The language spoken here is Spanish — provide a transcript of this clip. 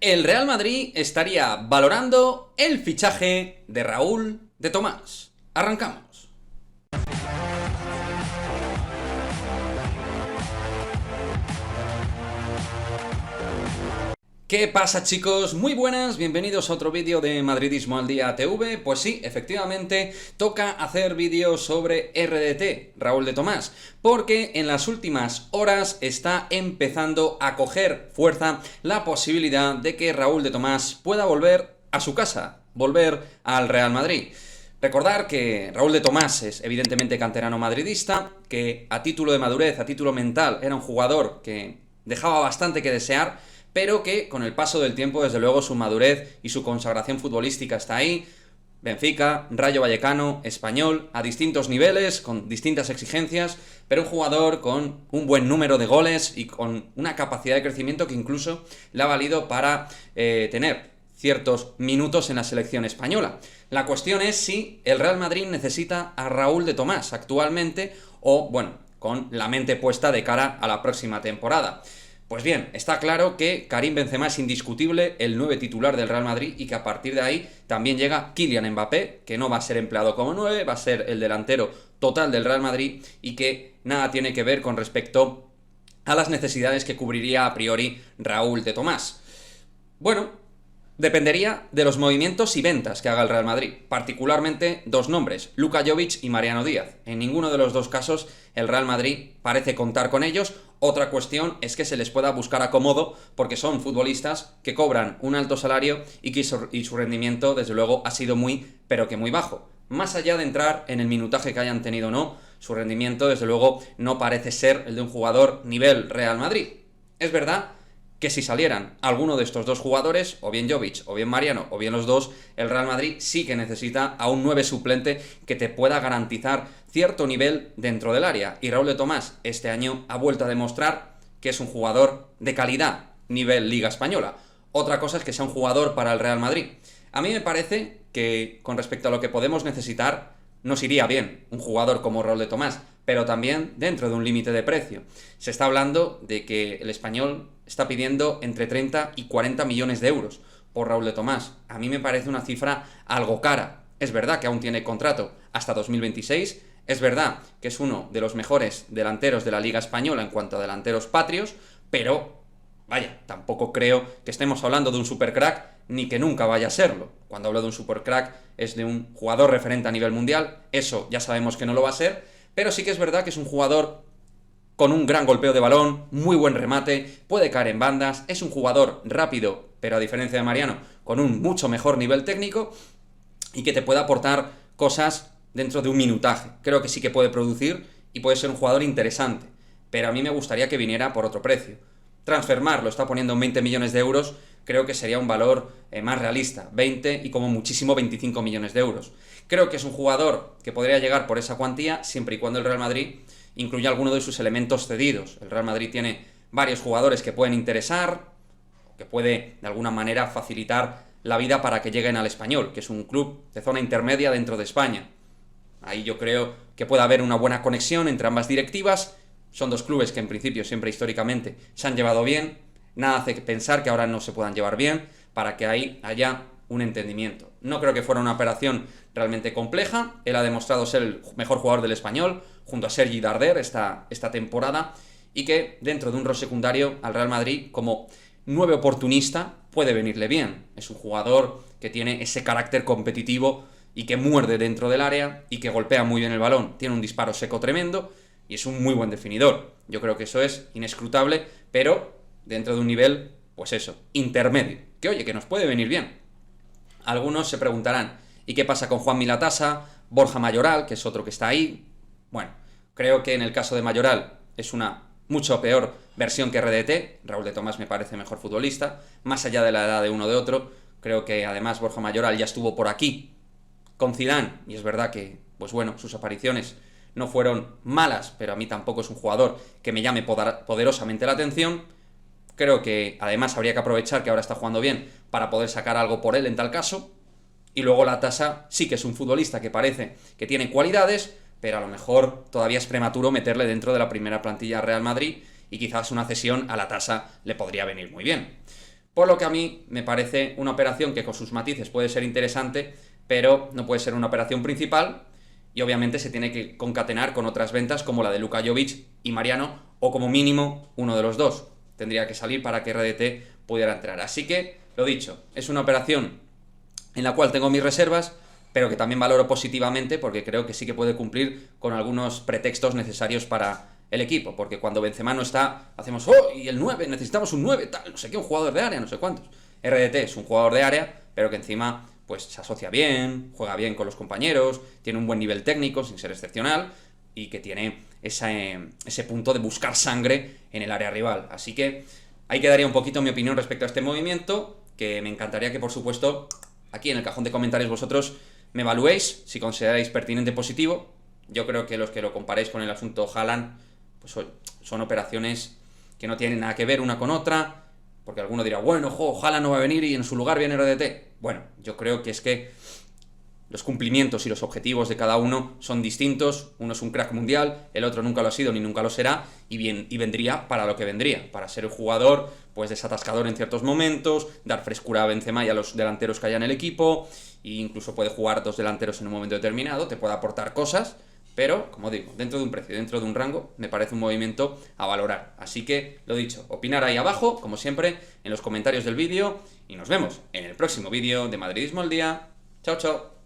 El Real Madrid estaría valorando el fichaje de Raúl de Tomás. Arrancamos. ¿Qué pasa, chicos? Muy buenas, bienvenidos a otro vídeo de Madridismo al Día TV. Pues sí, efectivamente, toca hacer vídeos sobre RDT, Raúl de Tomás, porque en las últimas horas está empezando a coger fuerza la posibilidad de que Raúl de Tomás pueda volver a su casa, volver al Real Madrid. Recordar que Raúl de Tomás es evidentemente canterano madridista, que a título de madurez, a título mental, era un jugador que dejaba bastante que desear, pero que con el paso del tiempo, desde luego, su madurez y su consagración futbolística está ahí. Benfica, Rayo Vallecano, Español, a distintos niveles, con distintas exigencias, pero un jugador con un buen número de goles y con una capacidad de crecimiento que incluso le ha valido para tener ciertos minutos en la selección española. La cuestión es si el Real Madrid necesita a Raúl de Tomás actualmente o, bueno, con la mente puesta de cara a la próxima temporada. Pues bien, está claro que Karim Benzema es indiscutible el 9 titular del Real Madrid y que a partir de ahí también llega Kylian Mbappé, que no va a ser empleado como 9, va a ser el delantero total del Real Madrid y que nada tiene que ver con respecto a las necesidades que cubriría a priori Raúl de Tomás. Bueno, dependería de los movimientos y ventas que haga el Real Madrid, particularmente dos nombres, Luka Jovic y Mariano Díaz. En ninguno de los dos casos el Real Madrid parece contar con ellos. Otra cuestión es que se les pueda buscar acomodo porque son futbolistas que cobran un alto salario y su rendimiento, desde luego, ha sido muy, pero que muy bajo. Más allá de entrar en el minutaje que hayan tenido o no, su rendimiento, desde luego, no parece ser el de un jugador nivel Real Madrid. Es verdad que si salieran alguno de estos dos jugadores, o bien Jovic, o bien Mariano, o bien los dos, el Real Madrid sí que necesita a un 9 suplente que te pueda garantizar cierto nivel dentro del área. Y Raúl de Tomás este año ha vuelto a demostrar que es un jugador de calidad, nivel Liga Española. Otra cosa es que sea un jugador para el Real Madrid. A mí me parece que, con respecto a lo que podemos necesitar, nos iría bien un jugador como Raúl de Tomás, pero también dentro de un límite de precio. Se está hablando de que el Español está pidiendo entre 30 y 40 millones de euros por Raúl de Tomás. A mí me parece una cifra algo cara. Es verdad que aún tiene contrato hasta 2026, es verdad que es uno de los mejores delanteros de la Liga Española en cuanto a delanteros patrios, pero vaya, tampoco creo que estemos hablando de un supercrack ni que nunca vaya a serlo. Cuando hablo de un supercrack es de un jugador referente a nivel mundial, eso ya sabemos que no lo va a ser, pero sí que es verdad que es un jugador con un gran golpeo de balón, muy buen remate, puede caer en bandas, es un jugador rápido, pero a diferencia de Mariano, con un mucho mejor nivel técnico y que te puede aportar cosas dentro de un minutaje. Creo que sí que puede producir y puede ser un jugador interesante, pero a mí me gustaría que viniera por otro precio. Transfermarlo está poniendo en 20 millones de euros, creo que sería un valor más realista, 20 y como muchísimo 25 millones de euros. Creo que es un jugador que podría llegar por esa cuantía siempre y cuando el Real Madrid incluya alguno de sus elementos cedidos. El Real Madrid tiene varios jugadores que pueden interesar, que puede de alguna manera facilitar la vida para que lleguen al Español, que es un club de zona intermedia dentro de España. Ahí yo creo que puede haber una buena conexión entre ambas directivas. Son dos clubes que en principio siempre históricamente se han llevado bien. Nada hace pensar que ahora no se puedan llevar bien para que ahí haya un entendimiento. No creo que fuera una operación realmente compleja. Él ha demostrado ser el mejor jugador del Español junto a Sergi Darder esta temporada y que dentro de un rol secundario al Real Madrid como 9 oportunista puede venirle bien. Es un jugador que tiene ese carácter competitivo y que muerde dentro del área y que golpea muy bien el balón. Tiene un disparo seco tremendo y es un muy buen definidor. Yo creo que eso es inescrutable, pero dentro de un nivel, pues eso, intermedio. Que oye, que nos puede venir bien. Algunos se preguntarán, ¿y qué pasa con Juanmi Latasa, Borja Mayoral, que es otro que está ahí? Bueno, creo que en el caso de Mayoral es una mucho peor versión que RDT. Raúl de Tomás me parece mejor futbolista, más allá de la edad de uno de otro. Creo que además Borja Mayoral ya estuvo por aquí con Zidane, y es verdad que, pues bueno, sus apariciones no fueron malas, pero a mí tampoco es un jugador que me llame poderosamente la atención. Creo que además habría que aprovechar que ahora está jugando bien para poder sacar algo por él en tal caso. Y luego Latasa sí que es un futbolista que parece que tiene cualidades, pero a lo mejor todavía es prematuro meterle dentro de la primera plantilla Real Madrid y quizás una cesión a Latasa le podría venir muy bien. Por lo que a mí me parece una operación que con sus matices puede ser interesante, pero no puede ser una operación principal y obviamente se tiene que concatenar con otras ventas como la de Luka Jovic y Mariano, o como mínimo uno de los dos. Tendría que salir para que RDT pudiera entrar. Así que, lo dicho, es una operación en la cual tengo mis reservas, pero que también valoro positivamente porque creo que sí que puede cumplir con algunos pretextos necesarios para el equipo, porque cuando Benzema no está, hacemos, oh, y el 9, necesitamos un 9, tal, no sé qué, un jugador de área, no sé cuántos. RDT es un jugador de área, pero que encima pues se asocia bien, juega bien con los compañeros, tiene un buen nivel técnico, sin ser excepcional, y que tiene ese punto de buscar sangre en el área rival. Así que ahí quedaría un poquito mi opinión respecto a este movimiento, que me encantaría que, por supuesto, aquí en el cajón de comentarios vosotros me evaluéis si consideráis pertinente positivo. Yo creo que los que lo comparéis con el asunto Haaland, pues son operaciones que no tienen nada que ver una con otra, porque alguno dirá, bueno, Haaland no va a venir y en su lugar viene RDT. Bueno, yo creo que es que los cumplimientos y los objetivos de cada uno son distintos. Uno es un crack mundial, el otro nunca lo ha sido ni nunca lo será, y vendría para lo que vendría, para ser el jugador pues desatascador en ciertos momentos, dar frescura a Benzema y a los delanteros que haya en el equipo, e incluso puede jugar dos delanteros en un momento determinado, te puede aportar cosas, pero, como digo, dentro de un precio, dentro de un rango, me parece un movimiento a valorar. Así que, lo dicho, opinar ahí abajo, como siempre, en los comentarios del vídeo, y nos vemos en el próximo vídeo de Madridismo al Día. Chao, chao.